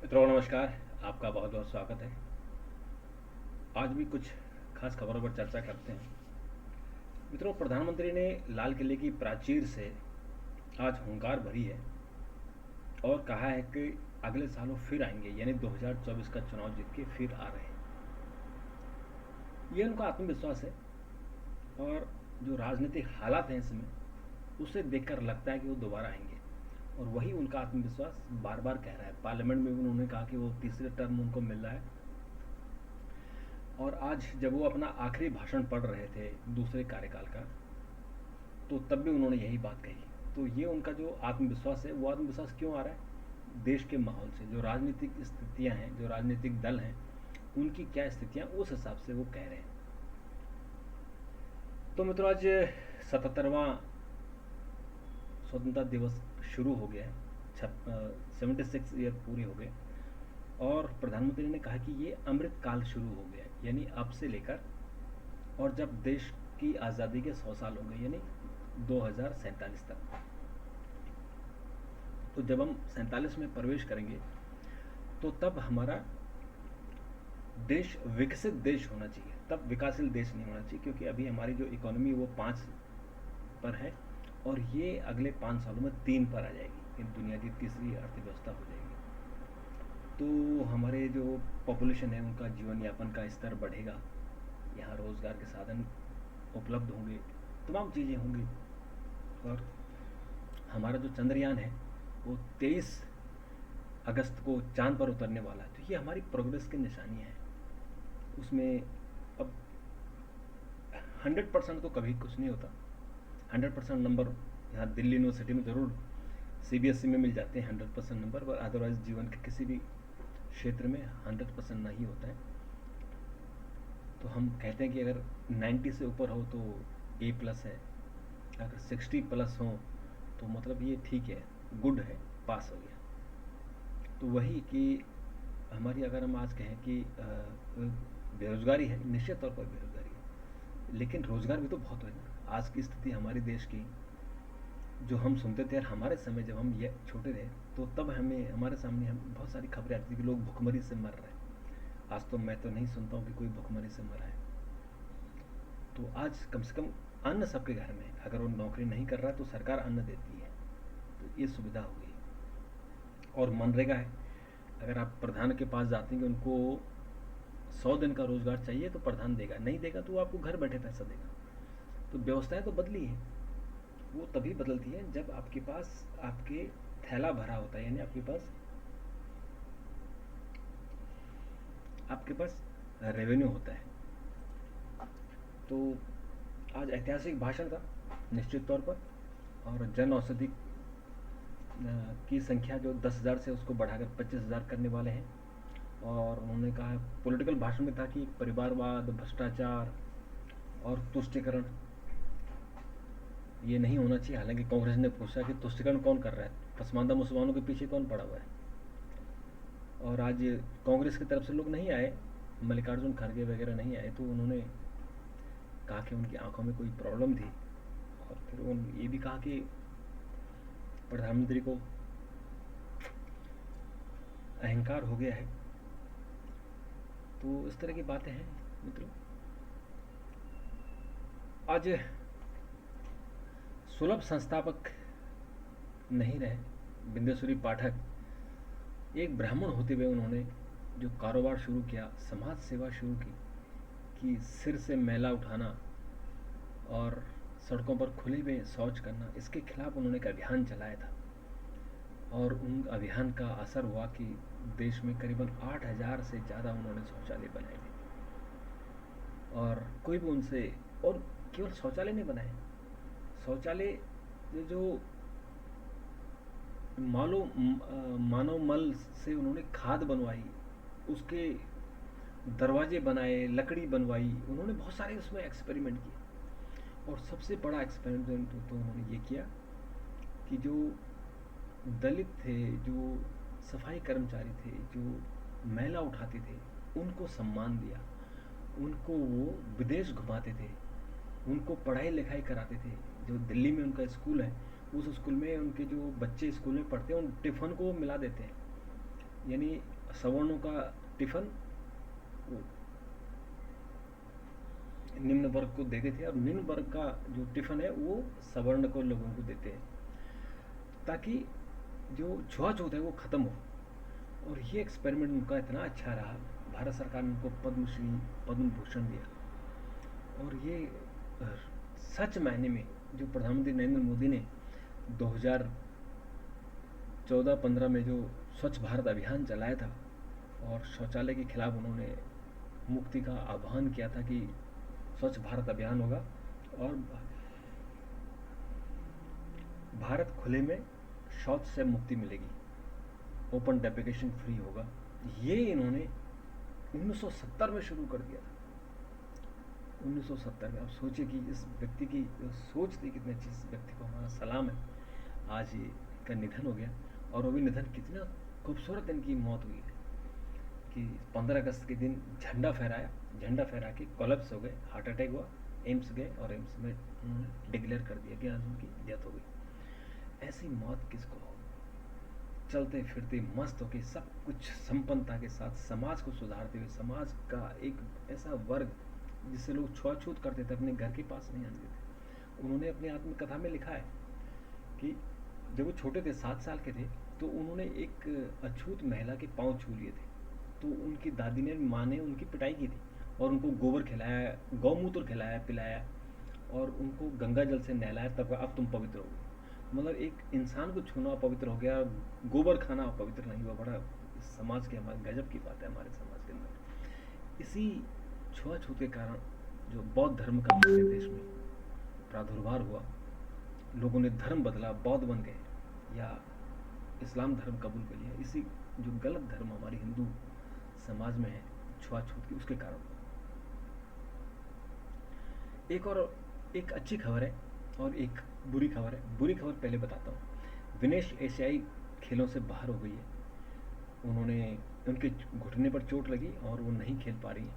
मित्रों नमस्कार। आपका बहुत बहुत स्वागत है। आज भी कुछ खास खबरों पर चर्चा करते हैं। मित्रों, प्रधानमंत्री ने लाल किले की प्राचीर से आज हुंकार भरी है और कहा है कि अगले सालों फिर आएंगे, यानी 2024 का चुनाव जीत के फिर आ रहे हैं। ये उनका आत्मविश्वास है और जो राजनीतिक हालात हैं इसमें, उसे देखकर लगता है कि वो दोबारा आएंगे। और वही उनका आत्मविश्वास बार बार कह रहा है। पार्लियामेंट में भी उन्होंने कहा कि वो तीसरे टर्म उनको मिल रहा है। और आज जब वो अपना आखिरी भाषण पढ़ रहे थे दूसरे कार्यकाल का, तो तब भी उन्होंने यही बात कही। तो ये उनका जो आत्मविश्वास है, वो आत्मविश्वास क्यों आ रहा है? देश के माहौल से, जो राजनीतिक स्थितियां हैं, जो राजनीतिक दल हैं, उनकी क्या स्थितियां, उस हिसाब से वो कह रहे हैं। तो मित्रों, आज 77वां स्वतंत्रता दिवस शुरू हो गया है। 76 ईयर पूरे हो गए और प्रधानमंत्री ने कहा कि ये अमृत काल शुरू हो गया है, यानी अब से लेकर, और जब देश की आज़ादी के 100 साल हो गए, यानी 2047 तक। तो जब हम 47 में प्रवेश करेंगे तो तब हमारा देश विकसित देश होना चाहिए, तब विकासशील देश नहीं होना चाहिए, क्योंकि अभी हमारी जो इकोनॉमी वो 5 पर है और ये अगले 5 सालों में 3 पर आ जाएगी। ये दुनिया की तीसरी अर्थव्यवस्था हो जाएगी। तो हमारे जो पॉपुलेशन है उनका जीवन यापन का स्तर बढ़ेगा, यहाँ रोज़गार के साधन उपलब्ध होंगे, तमाम चीज़ें होंगी। और हमारा जो चंद्रयान है वो 23 अगस्त को चांद पर उतरने वाला है। तो ये हमारी प्रोग्रेस की निशानियाँ हैं। उसमें अब 100% तो कभी कुछ नहीं होता। 100% नंबर यहाँ दिल्ली यूनिवर्सिटी में ज़रूर सीबीएसई में मिल जाते हैं 100% नंबर, पर अदरवाइज जीवन के किसी भी क्षेत्र में 100% नहीं होता है। तो हम कहते हैं कि अगर 90 से ऊपर हो तो ए प्लस है, अगर 60 प्लस हो तो मतलब ये ठीक है, गुड है, पास हो गया। तो वही कि हमारी, अगर हम आज कहें कि बेरोज़गारी है, निश्चित तौर पर बेरोज़गारी है, लेकिन रोज़गार भी तो बहुत है ना। आज की स्थिति हमारे देश की, जो हम सुनते थे, हमारे समय जब हम ये छोटे थे, तो तब हमें, हमारे सामने हम बहुत सारी खबरें आती थी कि लोग भुखमरी से मर रहे हैं। आज तो मैं तो नहीं सुनता हूँ कि कोई भुखमरी से मरा है। तो आज कम से कम अन्न सबके घर में है। अगर वो नौकरी नहीं कर रहा है तो सरकार अन्न देती है, तो ये सुविधा हो गई। और मनरेगा है, अगर आप प्रधान के पास जाते हैं कि उनको 100 दिन का रोज़गार चाहिए तो प्रधान देगा, नहीं देगा तो वो आपको घर बैठे पैसा देगा। तो व्यवस्थाएं तो बदली हैं। वो तभी बदलती है जब आपके पास, आपके थैला भरा होता है, यानी आपके पास रेवेन्यू होता है। तो आज ऐतिहासिक भाषण था निश्चित तौर पर। और जन औषधि की संख्या जो 10,000 से उसको बढ़ाकर 25,000 करने वाले हैं। और उन्होंने कहा, पॉलिटिकल भाषण में था कि परिवारवाद, भ्रष्टाचार और तुष्टिकरण ये नहीं होना चाहिए। हालांकि कांग्रेस ने पूछा कि तुष्टिकरण कौन कर रहा है, पसमानदा मुसलमानों के पीछे कौन पड़ा हुआ है। और आज कांग्रेस की तरफ से लोग नहीं आए, मल्लिकार्जुन खड़गे वगैरह नहीं आए, तो उन्होंने कहा कि उनकी आंखों में कोई प्रॉब्लम थी। और फिर उन्होंने ये भी कहा कि प्रधानमंत्री को अहंकार हो गया है। तो इस तरह की बातें हैं मित्रों। आज सुलभ संस्थापक नहीं रहे बिंदेश्वरी पाठक। एक ब्राह्मण होते हुए उन्होंने जो कारोबार शुरू किया, समाज सेवा शुरू की, कि सिर से मैला उठाना और सड़कों पर खुले में शौच करना, इसके खिलाफ उन्होंने एक अभियान चलाया था। और उन अभियान का असर हुआ कि देश में करीबन 8,000 से ज़्यादा उन्होंने शौचालय बनाए थे। और कोई भी उनसे, और केवल शौचालय नहीं बनाए, शौचालय जो मानव मल से उन्होंने खाद बनवाई, उसके दरवाजे बनाए, लकड़ी बनवाई, उन्होंने बहुत सारे उसमें एक्सपेरिमेंट किए। और सबसे बड़ा एक्सपेरिमेंट तो उन्होंने ये किया कि जो दलित थे, जो सफाई कर्मचारी थे, जो मैला उठाते थे, उनको सम्मान दिया। उनको वो विदेश घुमाते थे, उनको पढ़ाई लिखाई कराते थे। जो दिल्ली में उनका स्कूल है, उस स्कूल में उनके जो बच्चे स्कूल में पढ़ते हैं, उन टिफ़िन को मिला देते हैं। यानी सवर्णों का टिफिन निम्न वर्ग को देते थे और निम्न वर्ग का जो टिफिन है वो सवर्ण को लोगों को देते हैं, ताकि जो छुआछूत है वो खत्म हो। और ये एक्सपेरिमेंट उनका इतना अच्छा रहा, भारत सरकार ने उनको पद्मश्री पद्म भूषण दिया। और ये सच मायने में जो प्रधानमंत्री नरेंद्र मोदी ने 2014-15 में जो स्वच्छ भारत अभियान चलाया था और शौचालय के खिलाफ उन्होंने मुक्ति का आह्वान किया था कि स्वच्छ भारत अभियान होगा और भारत खुले में शौच से मुक्ति मिलेगी, ओपन डेफिकेशन फ्री होगा, ये इन्होंने 1970 में शुरू कर दिया था। 1970 में। आप सोचिए कि इस व्यक्ति की सोच थी कितनी अच्छी, इस व्यक्ति को हमारा सलाम है। आज इनका निधन हो गया और वो भी निधन कितना खूबसूरत इनकी मौत हुई है कि 15 अगस्त के दिन झंडा फहराया, झंडा फहरा के कोलैप्स हो गए, हार्ट अटैक हुआ, एम्स गए और एम्स में उन्होंने डिक्लेयर कर दिया कि आज उनकी डेथ हो गई। ऐसी मौत किसको हो? चलते फिरते मस्त होके सब कुछ संपन्नता के साथ समाज को सुधारते हुए, समाज का एक ऐसा वर्ग जिससे लोग छुआछूत करते थे अपने घर के पास नहीं आने देते। उन्होंने अपनी आत्मकथा में लिखा है कि जब वो छोटे थे, 7 साल के थे, तो उन्होंने एक अछूत महिला के पाँव छू लिए थे। तो उनकी दादी ने, माँ ने उनकी पिटाई की थी और उनको गोबर खिलाया, गौमूत्र खिलाया पिलाया और उनको गंगा जल से नहलाया, तब अब तुम पवित्र हो गए। मतलब एक इंसान को छूना पवित्र हो गया, गोबर खाना पवित्र नहीं हुआ। बड़ा समाज के, हमारे गजब की बात है हमारे समाज के अंदर। इसी छुआछूत के कारण जो बौद्ध धर्म का हमारे देश में प्रादुर्भाव हुआ, लोगों ने धर्म बदला, बौद्ध बन गए या इस्लाम धर्म कबूल कर लिया, इसी जो गलत धर्म हमारी हिंदू समाज में है छुआछूत की, उसके कारण। एक अच्छी खबर है और एक बुरी खबर है। बुरी खबर पहले बताता हूँ। विनेश एशियाई खेलों से बाहर हो गई है। उनके घुटने पर चोट लगी और वो नहीं खेल पा रही है।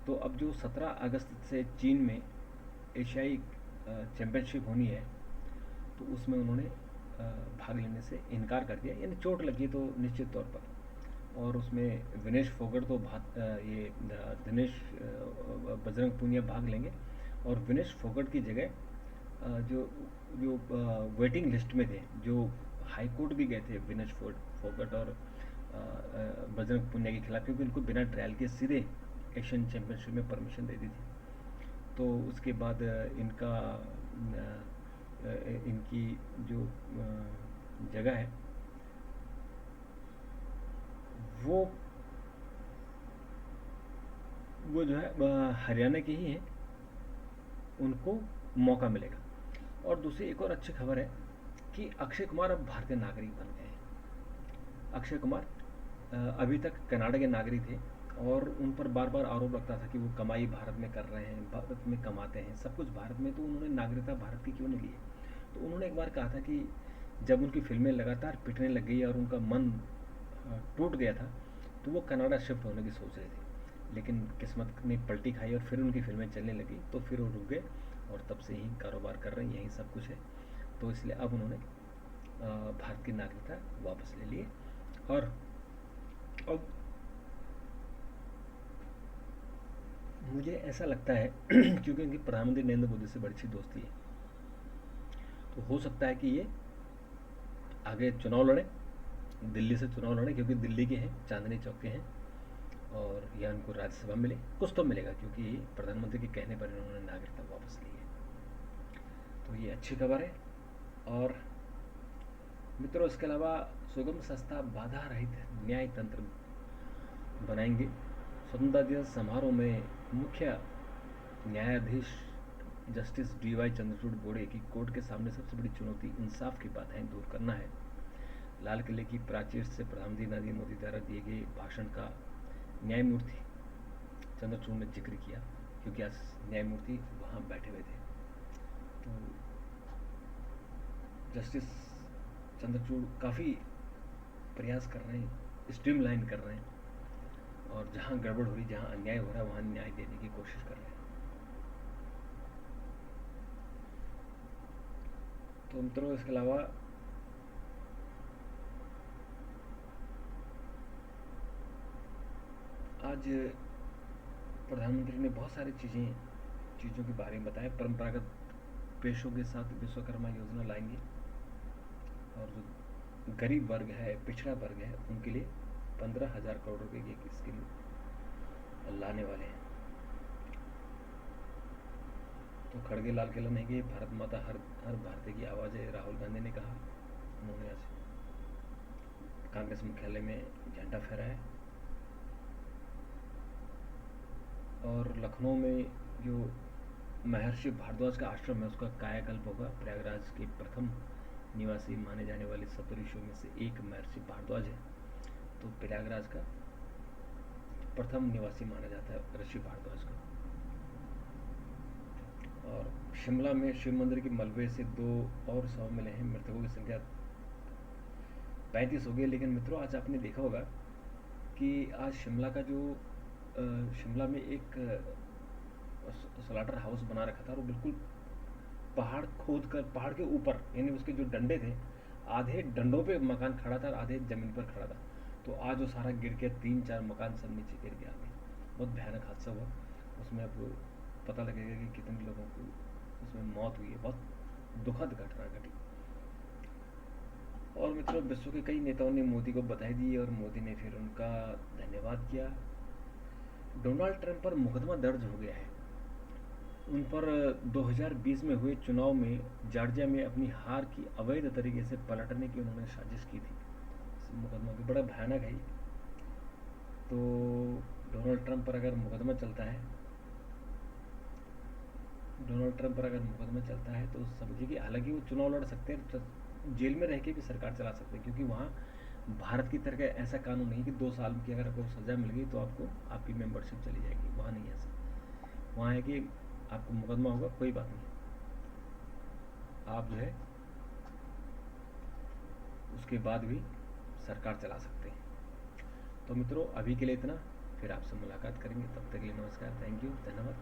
तो अब जो 17 अगस्त से चीन में एशियाई चैम्पियनशिप होनी है, तो उसमें उन्होंने भाग लेने से इनकार कर दिया, यानी चोट लगी तो निश्चित तौर पर। और उसमें विनेश फोगट तो दिनेश बजरंग पूनिया भाग लेंगे और विनेश फोगट की जगह जो जो वेटिंग लिस्ट में थे, जो हाई कोर्ट भी गए थे विनेश फोगट और बजरंग पूनिया के खिलाफ, क्योंकि उनको बिना ट्रायल के सीधे एशियन चैम्पियनशिप में परमिशन दे दी थी। तो उसके बाद इनकी जो जगह है वो जो है हरियाणा की ही है, उनको मौका मिलेगा। और दूसरी एक और अच्छी खबर है कि अक्षय कुमार अब भारतीय नागरिक बन गए हैं। अक्षय कुमार अभी तक कनाडा के नागरिक थे और उन पर बार बार आरोप लगता था कि वो कमाई भारत में कर रहे हैं, भारत में कमाते हैं, सब कुछ भारत में, तो उन्होंने नागरिकता भारत की क्यों नहीं ली है। तो उन्होंने एक बार कहा था कि जब उनकी फिल्में लगातार पिटने लग गई और उनका मन टूट गया था, तो वो कनाडा शिफ्ट होने की सोच रहे थे, लेकिन किस्मत ने पलटी खाई और फिर उनकी फिल्में चलने लगी, तो फिर वो रुक गए और तब से ही कारोबार कर रहे हैं, यही सब कुछ है। तो इसलिए अब उन्होंने भारत की नागरिकता वापस ले लिए। और अब मुझे ऐसा लगता है क्योंकि उनकी प्रधानमंत्री नरेंद्र मोदी से बड़ी अच्छी दोस्ती है, तो हो सकता है कि ये आगे चुनाव लड़े, दिल्ली से चुनाव लड़े, क्योंकि दिल्ली के हैं, चांदनी चौक के हैं, और या उनको राज्यसभा मिले, कुछ तो मिलेगा, क्योंकि प्रधानमंत्री के कहने पर इन्होंने नागरिकता वापस ली है। तो ये अच्छी खबर है। और मित्रों, इसके अलावा सुगम, सस्ता, बाधा रहित न्याय तंत्र बनाएंगे। स्वतंत्रता दिवस समारोह में मुख्य न्यायाधीश जस्टिस डी.वाई. चंद्रचूड़ बोले कि कोर्ट के सामने सबसे बड़ी चुनौती इंसाफ की बाधाएं दूर करना है। लाल किले की प्राचीर से प्रधानमंत्री नरेंद्र मोदी द्वारा दिए गए भाषण का न्यायमूर्ति चंद्रचूड़ ने जिक्र किया, क्योंकि आज न्यायमूर्ति वहाँ बैठे हुए थे। तो जस्टिस चंद्रचूड़ काफ़ी प्रयास कर रहे हैं, स्ट्रीमलाइन कर रहे हैं, और जहाँ गड़बड़ हो रही, जहाँ अन्याय हो रहा है, वहाँ न्याय देने की कोशिश कर रहे हैं। तो मित्रों, इसके अलावा आज प्रधानमंत्री ने बहुत सारी चीज़ों के बारे में बताया। परंपरागत पेशों के साथ विश्वकर्मा योजना लाएंगे और जो गरीब वर्ग है, पिछड़ा वर्ग है, उनके लिए 15,000 करोड़ रुपए की एक स्कीम लाने वाले हैं। तो खड़गे लाल किला नहीं गए, भारत माता हर भारतीय की आवाज़ है, राहुल गांधी ने कहा। उन्होंने आज कांग्रेस मुख्यालय में झंडा फहराया। और लखनऊ में जो महर्षि भारद्वाज का आश्रम है उसका कायाकल्प होगा। प्रयागराज के प्रथम निवासी माने जाने वाले सप्तऋषियों में से एक महर्षि भारद्वाज है, तो प्रयागराज का प्रथम निवासी माना जाता है ऋषि भारद्वाज को। और शिमला में शिव मंदिर के मलबे से 2 और शव मिले हैं। मृतकों की संख्या 35 हो गई। लेकिन मित्रों, आज आपने देखा होगा कि आज शिमला का जो शिमला में एक स्लाटर हाउस बना रखा था और वो बिल्कुल पहाड़ खोद कर, पहाड़ के ऊपर, यानी उसके जो डंडे थे, आधे डंडों पे मकान खड़ा था और आधे ज़मीन पर खड़ा था। तो आज वो सारा गिर के 3-4 मकान सब नीचे गिर गया। बहुत भयानक हादसा हुआ। उसमें अब पता लगेगा कि कितने लोगों को उसमें मौत हुई है। बहुत दुखद घटना घटी। और मित्रों, विश्व के कई नेताओं ने मोदी को बधाई दी और मोदी ने फिर उनका धन्यवाद किया। डोनाल्ड ट्रंप पर मुकदमा दर्ज हो गया है। उन पर 2020 में हुए चुनाव में जॉर्जिया में अपनी हार की अवैध तरीके से पलटने की उन्होंने साजिश की थी। इस मुकदमा भी बड़ा भयानक है। तो डोनाल्ड ट्रंप पर अगर मुकदमा चलता है तो समझिए कि हालांकि वो चुनाव लड़ सकते हैं, जेल में रह के भी सरकार चला सकते हैं, क्योंकि वहाँ भारत की तरह ऐसा कानून नहीं कि 2 साल की अगर आपको सज़ा मिल गई तो आपकी मेंबरशिप चली जाएगी। वहाँ नहीं ऐसा। वहाँ है कि आपको मुकदमा होगा, कोई बात नहीं, आप जो है उसके बाद भी सरकार चला सकते हैं। तो मित्रों, अभी के लिए इतना, फिर आपसे मुलाकात करेंगे। तब तक के लिए नमस्कार, थैंक यू, धन्यवाद।